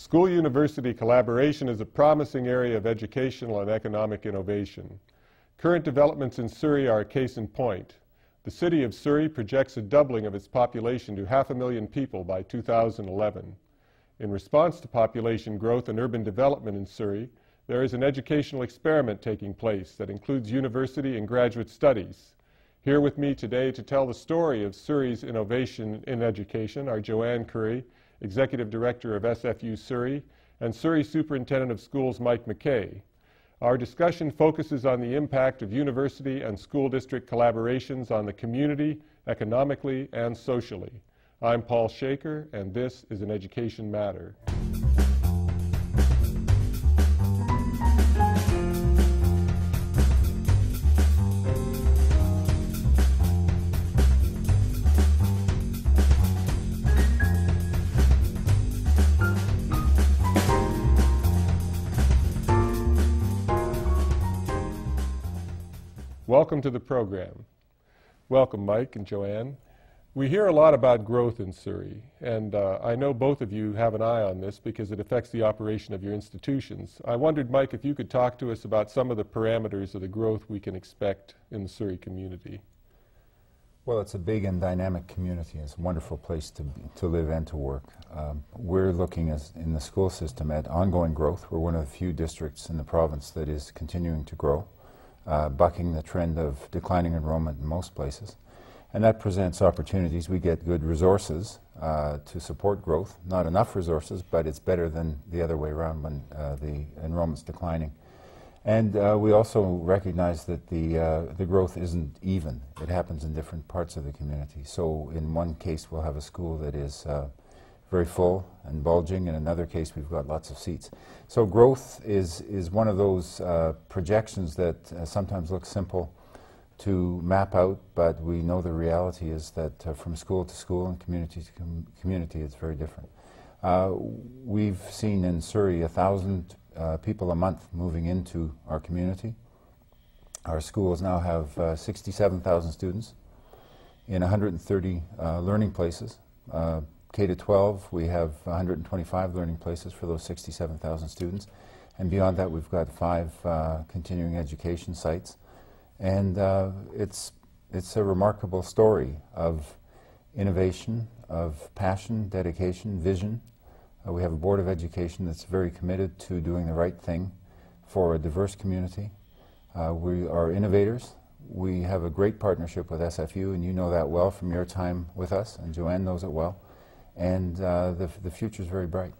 School-university collaboration is a promising area of educational and economic innovation. Current developments in Surrey are a case in point. The city of Surrey projects a doubling of its population to 500,000 people by 2011. In response to population growth and urban development in Surrey, there is an educational experiment taking place that includes university and graduate studies. Here with me today to tell the story of Surrey's innovation in education are Joanne Curry, Executive Director of SFU Surrey, and Surrey Superintendent of Schools Mike McKay. Our discussion focuses on the impact of university and school district collaborations on the community, economically and socially. I'm Paul Shaker, and this is An Education Matter. Welcome to the program. Welcome, Mike and Joanne. We hear a lot about growth in Surrey, and I know both of you have an eye on this because it affects the operation of your institutions. I wondered, Mike, if you could talk to us about some of the parameters of the growth we can expect in the Surrey community. Well, it's a big and dynamic community. It's a wonderful place to live and to work. We're looking in the school system at ongoing growth. We're one of the few districts in the province that is continuing to grow, bucking the trend of declining enrollment in most places. And that presents opportunities. We get good resources to support growth. Not enough resources, but it's better than the other way around when the enrollment's declining. And we also recognize that the growth isn't even. It happens in different parts of the community. So in one case, we'll have a school that is very full and bulging. In another case, we've got lots of seats. So growth is one of those projections that sometimes looks simple to map out, but we know the reality is that from school to school and community to community, it's very different. We've seen in Surrey 1,000 people a month moving into our community. Our schools now have 67,000 students in 130 learning places. K to 12, we have 125 learning places for those 67,000 students. And beyond that, we've got 5 continuing education sites. And it's a remarkable story of innovation, of passion, dedication, vision. We have a Board of Education that's very committed to doing the right thing for a diverse community. We are innovators. We have a great partnership with SFU, and you know that well from your time with us, and Joanne knows it well. And the future is very bright.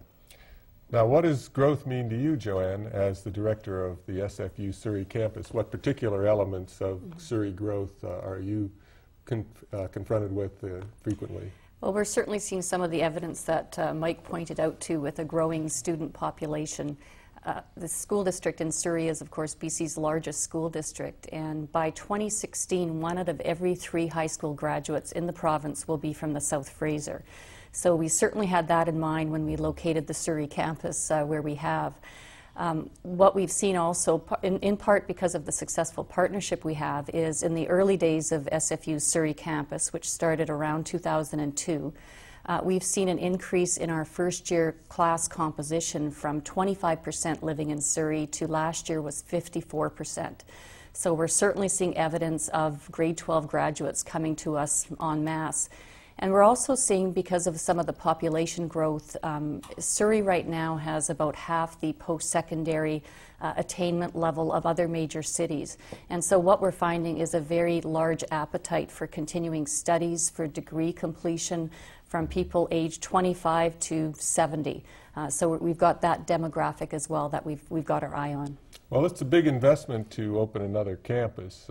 Now, what does growth mean to you, Joanne, as the director of the SFU Surrey campus? What particular elements of Surrey growth are you confronted with frequently? Well, we're certainly seeing some of the evidence that Mike pointed out too, with a growing student population. The school district in Surrey is, of course, BC's largest school district, and by 2016, 1 out of every 3 high school graduates in the province will be from the South Fraser. So we certainly had that in mind when we located the Surrey campus where we have. What we've seen also, in part because of the successful partnership we have, is in the early days of SFU's Surrey campus, which started around 2002, we've seen an increase in our first-year class composition from 25% living in Surrey to last year was 54%. So we're certainly seeing evidence of grade 12 graduates coming to us en masse. And we're also seeing, because of some of the population growth, Surrey right now has about half the post-secondary attainment level of other major cities. And so what we're finding is a very large appetite for continuing studies, for degree completion from people aged 25 to 70. So we've got that demographic as well that we've got our eye on. Well, it's a big investment to open another campus.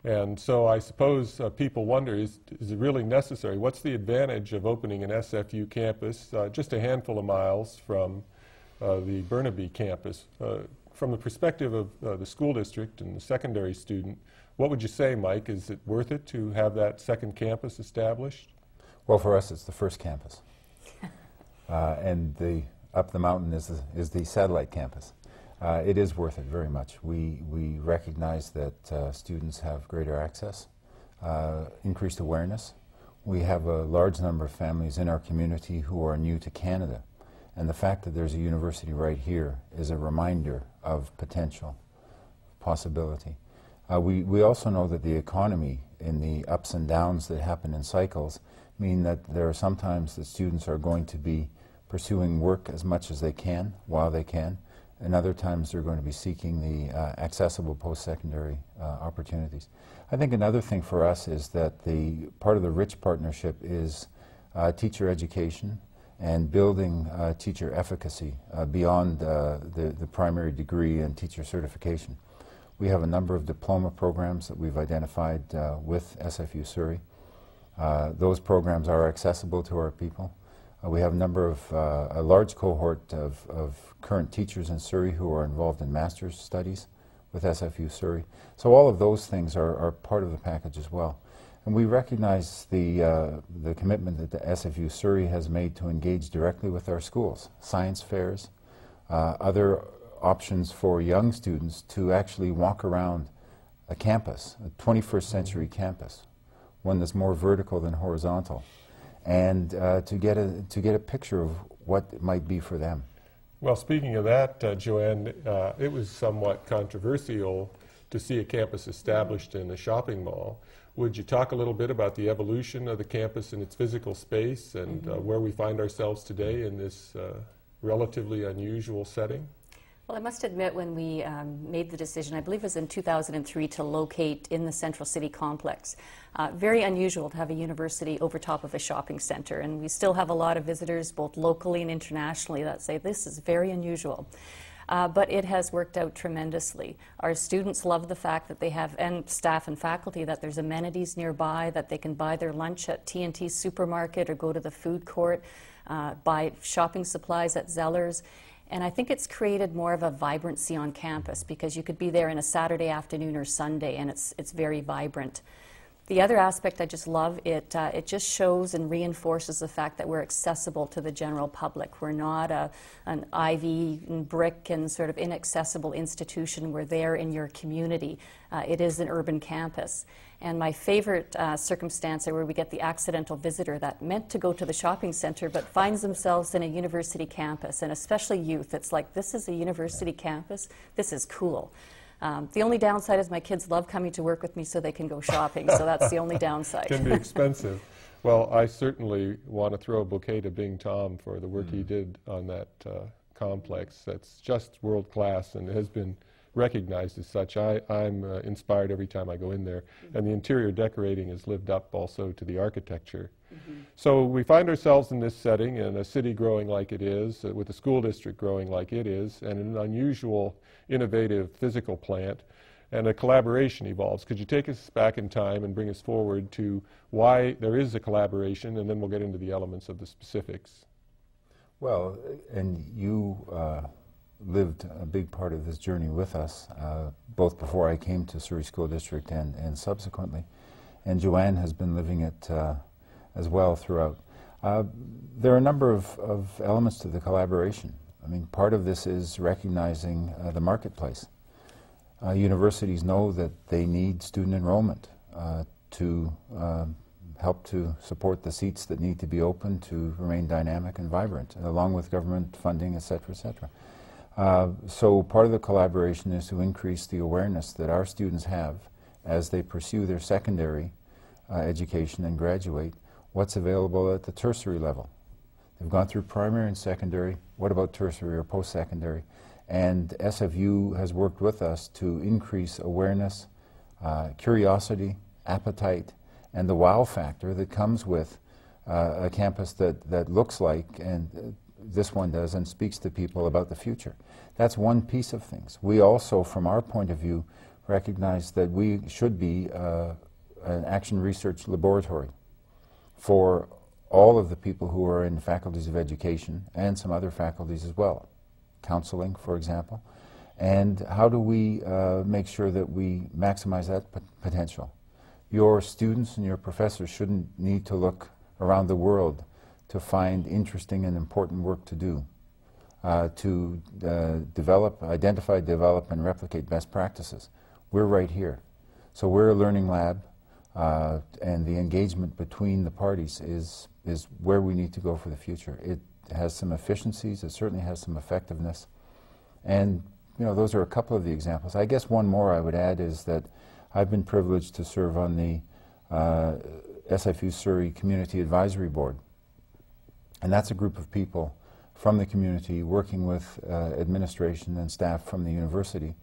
And so I suppose people wonder, is it really necessary? What's the advantage of opening an SFU campus just a handful of miles from the Burnaby campus? From the perspective of the school district and the secondary student, what would you say, Mike? Is it worth it to have that second campus established? Well, for us, it's the first campus. And up the mountain is the satellite campus. It is worth it very much. We recognize that students have greater access, increased awareness. We have a large number of families in our community who are new to Canada, And the fact that there's a university right here is a reminder of potential, possibility. We also know that the economy in the ups and downs that happen in cycles mean that there are sometimes that students are going to be pursuing work as much as they can while they can, and other times they're going to be seeking the accessible post-secondary opportunities. I think another thing for us is that the part of the RICH partnership is teacher education and building teacher efficacy beyond the primary degree and teacher certification. We have a number of diploma programs that we've identified with SFU Surrey. Those programs are accessible to our people. We have a large cohort of current teachers in Surrey who are involved in master's studies with SFU Surrey. So all of those things are part of the package as well. And we recognize the commitment that the SFU Surrey has made to engage directly with our schools, science fairs, other options for young students to actually walk around a campus, a 21st century campus, one that's more vertical than horizontal, and to get a picture of what it might be for them. Well, speaking of that, Joanne, it was somewhat controversial to see a campus established in a shopping mall. Would you talk a little bit about the evolution of the campus and its physical space and where we find ourselves today in this relatively unusual setting? Well, I must admit, when we made the decision, I believe it was in 2003, to locate in the Central City complex, very unusual to have a university over top of a shopping center, and we still have a lot of visitors, both locally and internationally, that say this is very unusual. But it has worked out tremendously. Our students love the fact that they have, and staff and faculty, that there's amenities nearby, that they can buy their lunch at T&T Supermarket or go to the food court, buy shopping supplies at Zeller's. And I think it's created more of a vibrancy on campus, because you could be there in a Saturday afternoon or Sunday and it's very vibrant. The other aspect I just love, it just shows and reinforces the fact that we're accessible to the general public. We're not an ivy and brick and sort of inaccessible institution. We're there in your community. It is an urban campus. And my favorite circumstance are where we get the accidental visitor that meant to go to the shopping center but finds themselves in a university campus, and especially youth. It's like, this is a university campus? This is cool. The only downside is my kids love coming to work with me so they can go shopping, so that's the only downside. Can be expensive. Well, I certainly want to throw a bouquet to Bing Tom for the work he did on that complex. That's just world class and has been recognized as such. I'm inspired every time I go in there, and the interior decorating has lived up also to the architecture. So we find ourselves in this setting, in a city growing like it is, with a school district growing like it is, and an unusual, innovative physical plant, and a collaboration evolves. Could you take us back in time and bring us forward to why there is a collaboration, and then we'll get into the elements of the specifics? Well, and you lived a big part of this journey with us, both before I came to Surrey School District and subsequently. And Joanne has been living it as well throughout. There are a number of elements to the collaboration. I mean, part of this is recognizing the marketplace. Universities know that they need student enrollment to help to support the seats that need to be open to remain dynamic and vibrant, along with government funding, et cetera, et cetera. So part of the collaboration is to increase the awareness that our students have as they pursue their secondary education and graduate, what's available at the tertiary level. They've gone through primary and secondary. What about tertiary or post-secondary? And SFU has worked with us to increase awareness, curiosity, appetite, and the wow factor that comes with a campus that looks like, and this one does, and speaks to people about the future. That's one piece of things. We also, from our point of view, recognize that we should be an action research laboratory for all of the people who are in faculties of education and some other faculties as well, counseling, for example. And how do we make sure that we maximize that potential? Your students and your professors shouldn't need to look around the world to find interesting and important work to do, to identify, develop, and replicate best practices. We're right here. So we're a learning lab, and the engagement between the parties is where we need to go for the future. has some efficiencies, it certainly has some effectiveness. And you know, those are a couple of the examples. I guess one more I would add is that I've been privileged to serve on the SFU Surrey Community Advisory Board. And that's a group of people from the community working with administration and staff from the university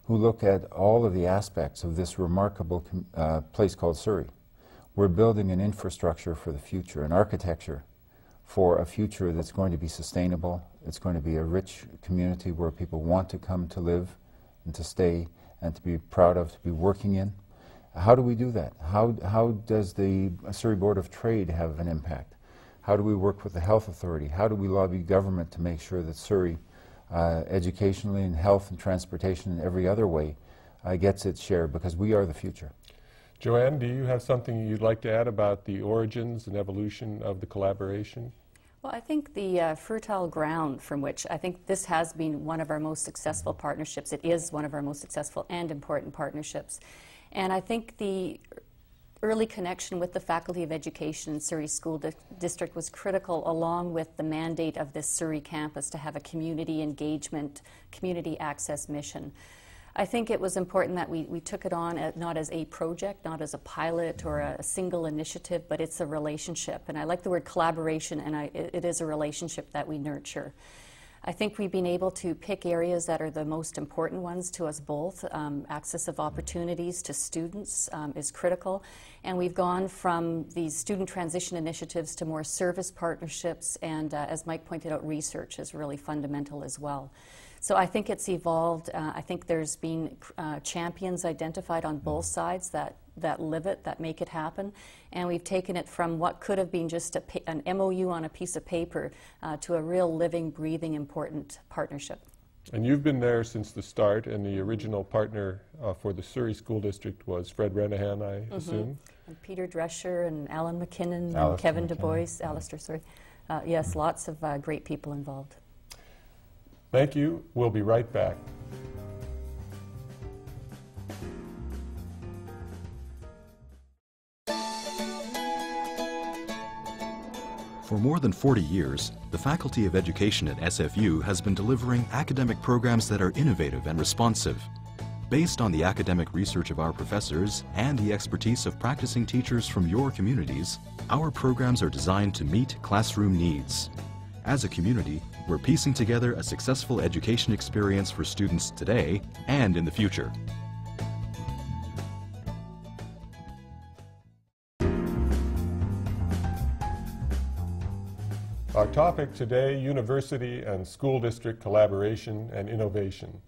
who look at all of the aspects of this remarkable place called Surrey. We're building an infrastructure for the future, an architecture for a future that's going to be sustainable. It's going to be a rich community where people want to come to live and to stay and to be proud of, to be working in. How do we do that? How does the Surrey Board of Trade have an impact? How do we work with the health authority? How do we lobby government to make sure that Surrey, educationally and health and transportation and every other way, gets its share, because we are the future. Joanne, do you have something you'd like to add about the origins and evolution of the collaboration? Well, I think the fertile ground from which I think this has been one of our most successful partnerships. It is one of our most successful and important partnerships. And I think the early connection with the Faculty of Education in Surrey School District was critical, along with the mandate of this Surrey campus to have a community engagement, community access mission. I think it was important that we took it on not as a project, not as a pilot or a single initiative, but it's a relationship. And I like the word collaboration, and it is a relationship that we nurture. I think we've been able to pick areas that are the most important ones to us both. Access of opportunities to students is critical. And we've gone from these student transition initiatives to more service partnerships, and as Mike pointed out, research is really fundamental as well. So I think it's evolved. I think there's been champions identified on both sides that live it, that make it happen. And we've taken it from what could have been just an MOU on a piece of paper to a real living, breathing, important partnership. And you've been there since the start, and the original partner for the Surrey School District was Fred Renahan, I assume? And Peter Drescher and Alan McKinnon and Kevin Du Bois, Alistair, sorry. Yes, lots of great people involved. Thank you. We'll be right back. For more than 40 years, the Faculty of Education at SFU has been delivering academic programs that are innovative and responsive. Based on the academic research of our professors and the expertise of practicing teachers from your communities, our programs are designed to meet classroom needs. As a community, we're piecing together a successful education experience for students today and in the future. Our topic today, university and school district collaboration and innovation.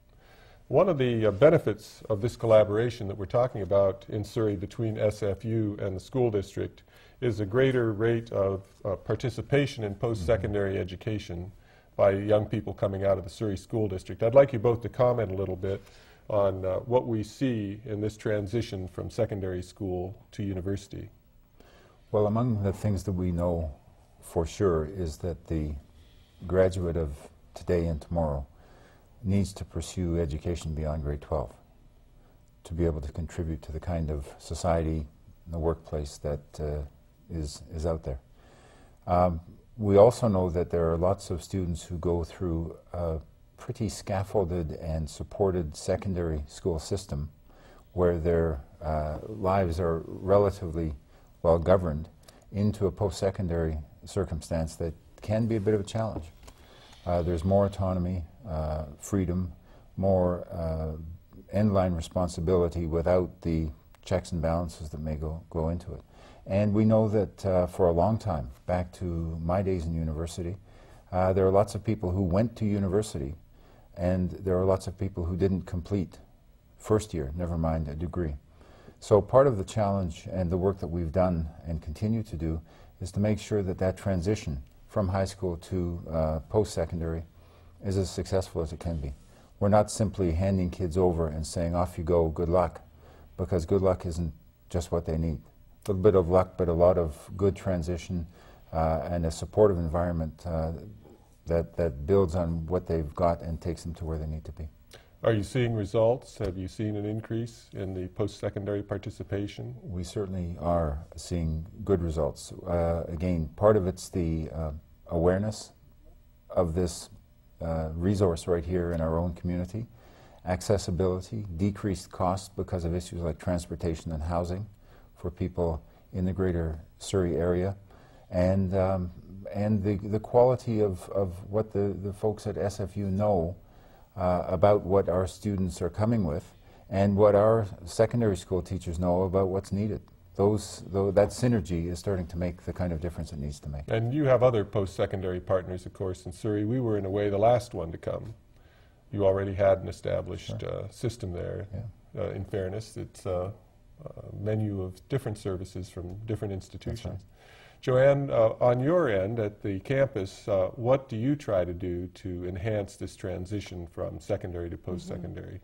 One of the benefits of this collaboration that we're talking about in Surrey between SFU and the school district is a greater rate of participation in post-secondary education by young people coming out of the Surrey School District. I'd like you both to comment a little bit on what we see in this transition from secondary school to university. Well, among the things that we know for sure is that the graduate of today and tomorrow needs to pursue education beyond grade 12 to be able to contribute to the kind of society and the workplace that is out there. We also know that there are lots of students who go through a pretty scaffolded and supported secondary school system where their lives are relatively well governed into a post-secondary circumstance that can be a bit of a challenge. There's more autonomy, freedom, more end-line responsibility without the checks and balances that may go into it. And we know that for a long time, back to my days in university, there are lots of people who went to university, and there are lots of people who didn't complete first year, never mind a degree. So part of the challenge and the work that we've done and continue to do is to make sure that that transition from high school to post-secondary is as successful as it can be. We're not simply handing kids over and saying, off you go, good luck, because good luck isn't just what they need. A little bit of luck, but a lot of good transition and a supportive environment that builds on what they've got and takes them to where they need to be. Are you seeing results? Have you seen an increase in the post-secondary participation? We certainly are seeing good results. Again, part of it's the awareness of this resource right here in our own community. Accessibility, decreased cost because of issues like transportation and housing for people in the greater Surrey area, and the quality of what the folks at SFU know about what our students are coming with, and what our secondary school teachers know about what's needed. That synergy is starting to make the kind of difference it needs to make. And you have other post-secondary partners, of course, in Surrey. We were, in a way, the last one to come. You already had an established system there. Yeah. In fairness, it's a menu of different services from different institutions. Right. Joanne, on your end at the campus, what do you try to do to enhance this transition from secondary to post-secondary?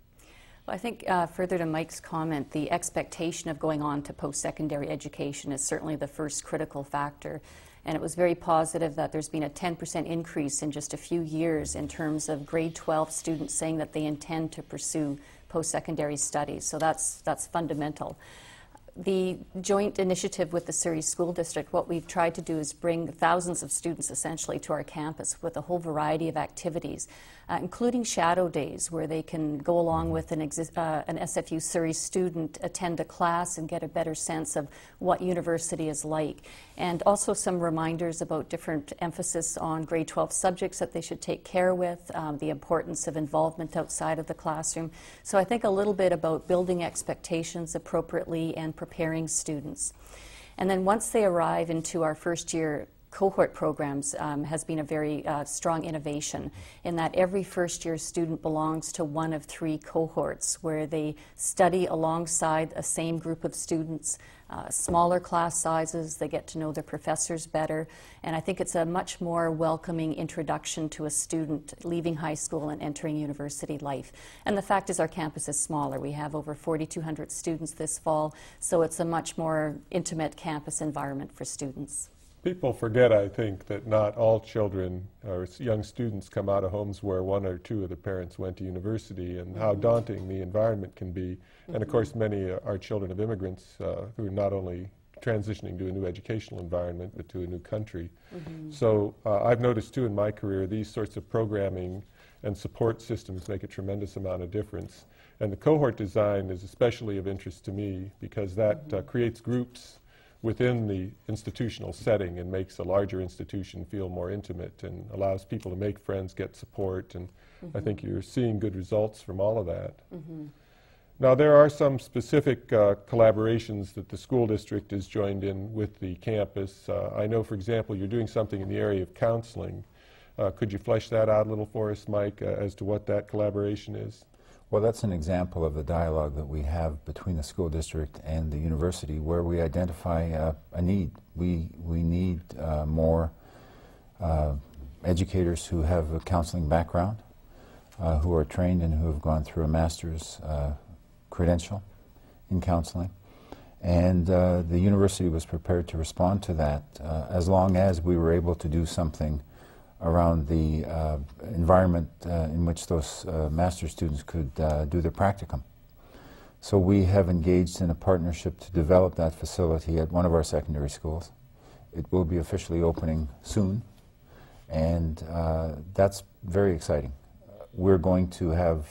Well, I think further to Mike's comment, the expectation of going on to post-secondary education is certainly the first critical factor. And it was very positive that there's been a 10% increase in just a few years in terms of grade 12 students saying that they intend to pursue post-secondary studies. So that's fundamental. The joint initiative with the Surrey School District, what we've tried to do is bring thousands of students essentially to our campus with a whole variety of activities, including shadow days where they can go along with an SFU Surrey student, attend a class and get a better sense of what university is like. And also some reminders about different emphasis on grade 12 subjects that they should take care with, the importance of involvement outside of the classroom. So I think a little bit about building expectations appropriately and preparing students. And then once they arrive into our first year cohort programs has been a very strong innovation in that every first year student belongs to one of 3 cohorts where they study alongside a same group of students, smaller class sizes, they get to know their professors better, and I think it's a much more welcoming introduction to a student leaving high school and entering university life. And the fact is our campus is smaller. We have over 4,200 students this fall, so it's a much more intimate campus environment for students. People forget, I think, that not all children or young students come out of homes where 1 or 2 of the parents went to university, and how daunting the environment can be. And of course, many are children of immigrants who are not only transitioning to a new educational environment, but to a new country. So I've noticed, too, in my career, these sorts of programming and support systems make a tremendous amount of difference. And the cohort design is especially of interest to me because that creates groups within the institutional setting and makes a larger institution feel more intimate and allows people to make friends, get support, and I think you're seeing good results from all of that. Now, there are some specific collaborations that the school district is joined in with the campus. I know, for example, you're doing something in the area of counseling. Could you flesh that out a little for us, Mike, as to what that collaboration is? Well, that's an example of the dialogue that we have between the school district and the university where we identify a need. We need more educators who have a counseling background, who are trained and who have gone through a master's credential in counseling. And the university was prepared to respond to that as long as we were able to do something around the environment in which those master's students could do their practicum. So we have engaged in a partnership to develop that facility at one of our secondary schools. It will be officially opening soon, and that's very exciting. We're going to have,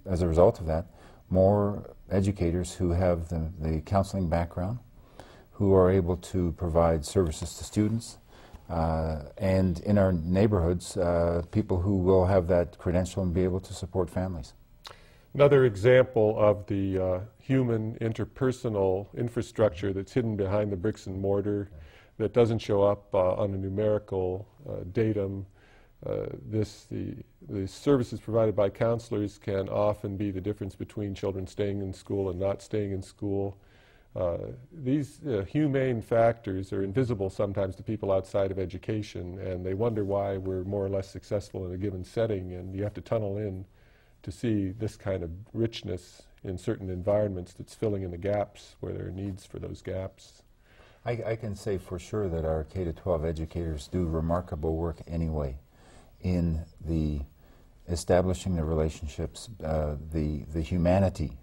as a result of that, more educators who have the counseling background, who are able to provide services to students, and in our neighborhoods, people who will have that credential and be able to support families. Another example of the human interpersonal infrastructure that's hidden behind the bricks and mortar that doesn't show up on a numerical datum. The services provided by counselors can often be the difference between children staying in school and not staying in school. These humane factors are invisible sometimes to people outside of education, and they wonder why we're more or less successful in a given setting, and you have to tunnel in to see this kind of richness in certain environments that's filling in the gaps where there are needs for those gaps. I can say for sure that our K-12 educators do remarkable work anyway in the establishing the relationships, the humanity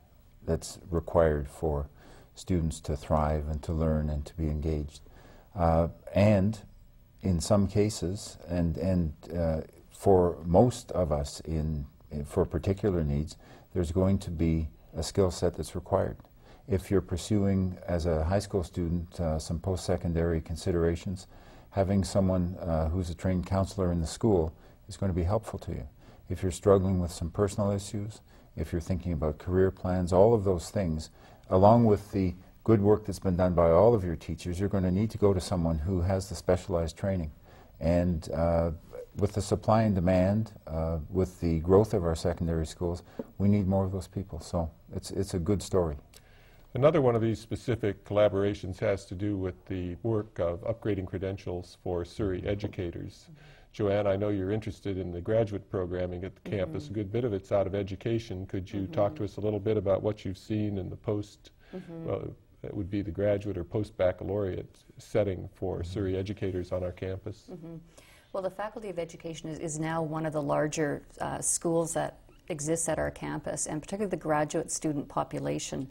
that's required for students to thrive and to learn and to be engaged. And in some cases, and for most of us for particular needs, there's going to be a skill set that's required. If you're pursuing, as a high school student, some post-secondary considerations, having someone who's a trained counselor in the school is going to be helpful to you. If you're struggling with some personal issues, if you're thinking about career plans, all of those things, along with the good work that's been done by all of your teachers, you're going to need to go to someone who has the specialized training. And with the supply and demand, with the growth of our secondary schools, we need more of those people. So it's a good story. Another one of these specific collaborations has to do with the work of upgrading credentials for Surrey educators. Joanne, I know you're interested in the graduate programming at the campus. A good bit of it's out of education. Could you talk to us a little bit about what you've seen in the post, well, it would be the graduate or post-baccalaureate setting for Surrey educators on our campus? Well, the Faculty of Education is now one of the larger schools that exists at our campus, and particularly the graduate student population.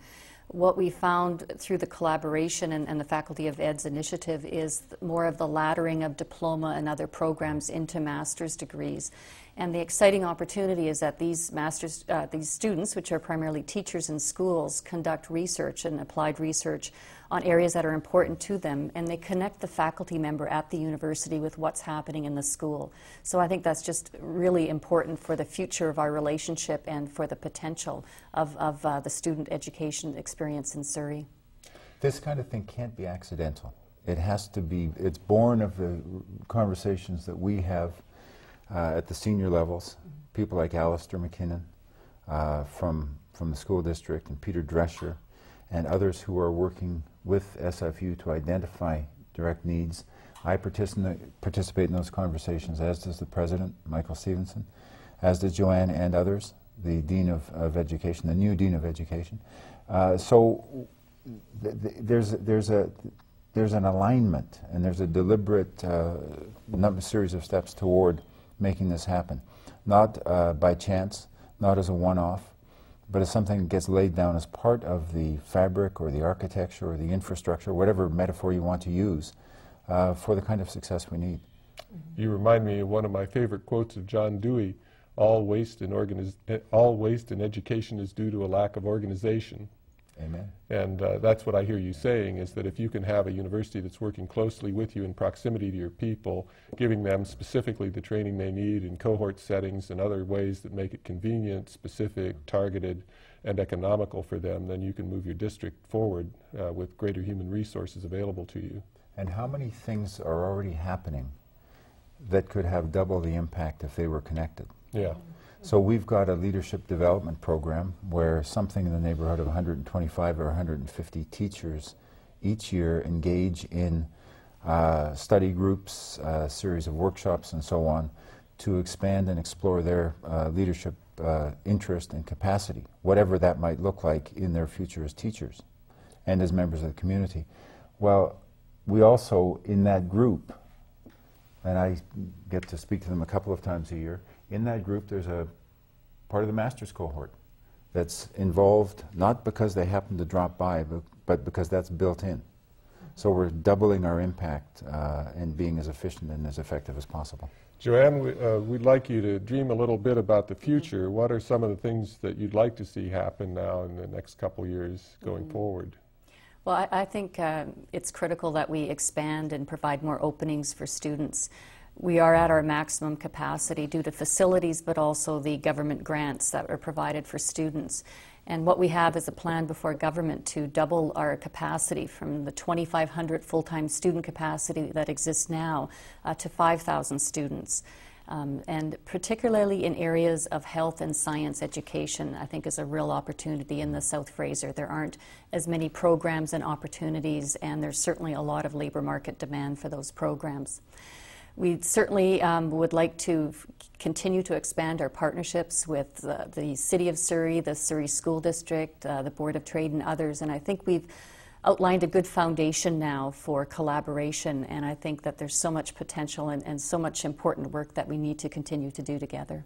What we found through the collaboration and the Faculty of Ed's initiative is more of the laddering of diploma and other programs into master's degrees. And the exciting opportunity is that these students, which are primarily teachers in schools, conduct research and applied research on areas that are important to them, and they connect the faculty member at the university with what's happening in the school. So I think that's just really important for the future of our relationship and for the potential of the student education experience in Surrey. This kind of thing can't be accidental. It has to be, it's born of the conversations that we have at the senior levels, people like Alistair McKinnon from the school district, and Peter Drescher, and others who are working with SFU to identify direct needs. I participate in those conversations, as does the president, Michael Stevenson, as does Joanne and others, the Dean of Education, the new Dean of Education. So there's an alignment, and there's a deliberate series of steps toward making this happen. Not by chance, not as a one-off, but as something that gets laid down as part of the fabric or the architecture or the infrastructure, whatever metaphor you want to use, for the kind of success we need. You remind me of one of my favorite quotes of John Dewey: all waste in education is due to a lack of organization. Amen. And that's what I hear you saying, is that if you can have a university that's working closely with you in proximity to your people, giving them specifically the training they need in cohort settings and other ways that make it convenient, specific, targeted, and economical for them, then you can move your district forward with greater human resources available to you. And how many things are already happening that could have double the impact if they were connected? Yeah. So we've got a leadership development program where something in the neighborhood of 125 or 150 teachers each year engage in study groups, a series of workshops and so on, to expand and explore their leadership interest and capacity, whatever that might look like in their future as teachers and as members of the community. Well, we also, in that group, and I get to speak to them a couple of times a year, in that group there's a part of the master's cohort that's involved, not because they happen to drop by, but because that's built in. So we're doubling our impact and being as efficient and as effective as possible. Joanne, we'd like you to dream a little bit about the future. What are some of the things that you'd like to see happen now in the next couple years going forward? Well, I think it's critical that we expand and provide more openings for students. We are at our maximum capacity due to facilities, but also the government grants that are provided for students. And what we have is a plan before government to double our capacity from the 2,500 full-time student capacity that exists now to 5,000 students. And particularly in areas of health and science education, I think is a real opportunity in the South Fraser. There aren't as many programs and opportunities, and there's certainly a lot of labor market demand for those programs. We certainly would like to continue to expand our partnerships with the City of Surrey, the Surrey School District, the Board of Trade and others, and I think we've outlined a good foundation now for collaboration, and I think that there's so much potential and so much important work that we need to continue to do together.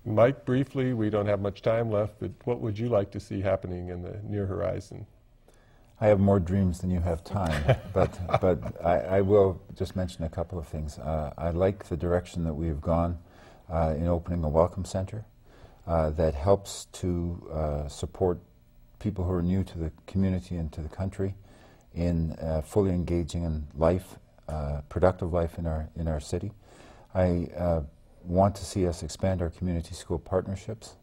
Mike, briefly, we don't have much time left, but what would you like to see happening in the near horizon? I have more dreams than you have time, but I will just mention a couple of things. I like the direction that we have gone in opening a welcome center that helps to support people who are new to the community and to the country in fully engaging in life, productive life in our city. I want to see us expand our community school partnerships,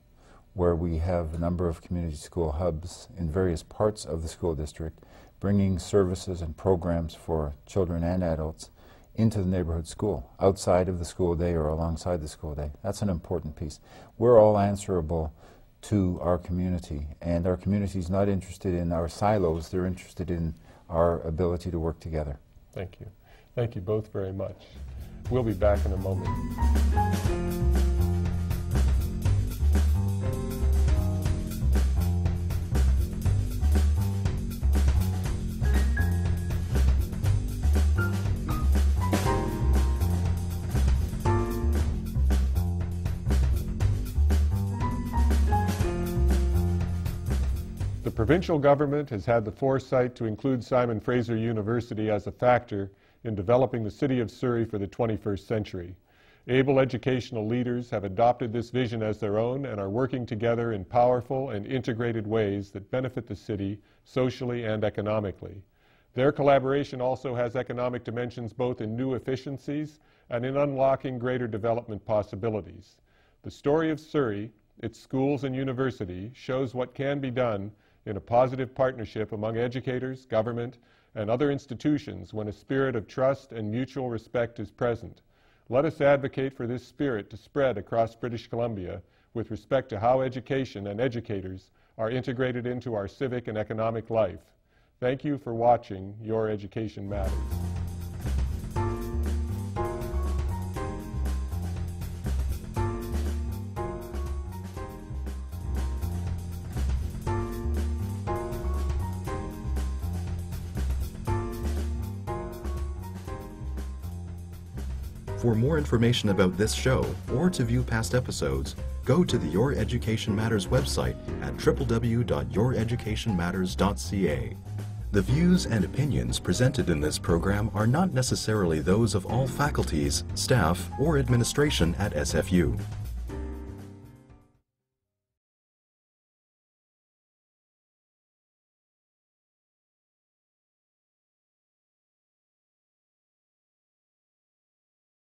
where we have a number of community school hubs in various parts of the school district, bringing services and programs for children and adults into the neighborhood school, outside of the school day or alongside the school day. That's an important piece. We're all answerable to our community, and our community is not interested in our silos, they're interested in our ability to work together. Thank you. Thank you both very much. We'll be back in a moment. The provincial government has had the foresight to include Simon Fraser University as a factor in developing the city of Surrey for the 21st century. Able educational leaders have adopted this vision as their own and are working together in powerful and integrated ways that benefit the city socially and economically. Their collaboration also has economic dimensions both in new efficiencies and in unlocking greater development possibilities. The story of Surrey, its schools and university, shows what can be done in a positive partnership among educators, government, and other institutions when a spirit of trust and mutual respect is present. Let us advocate for this spirit to spread across British Columbia with respect to how education and educators are integrated into our civic and economic life. Thank you for watching Your Education Matters. For more information about this show or to view past episodes, go to the Your Education Matters website at www.youreducationmatters.ca. The views and opinions presented in this program are not necessarily those of all faculties, staff, or administration at SFU.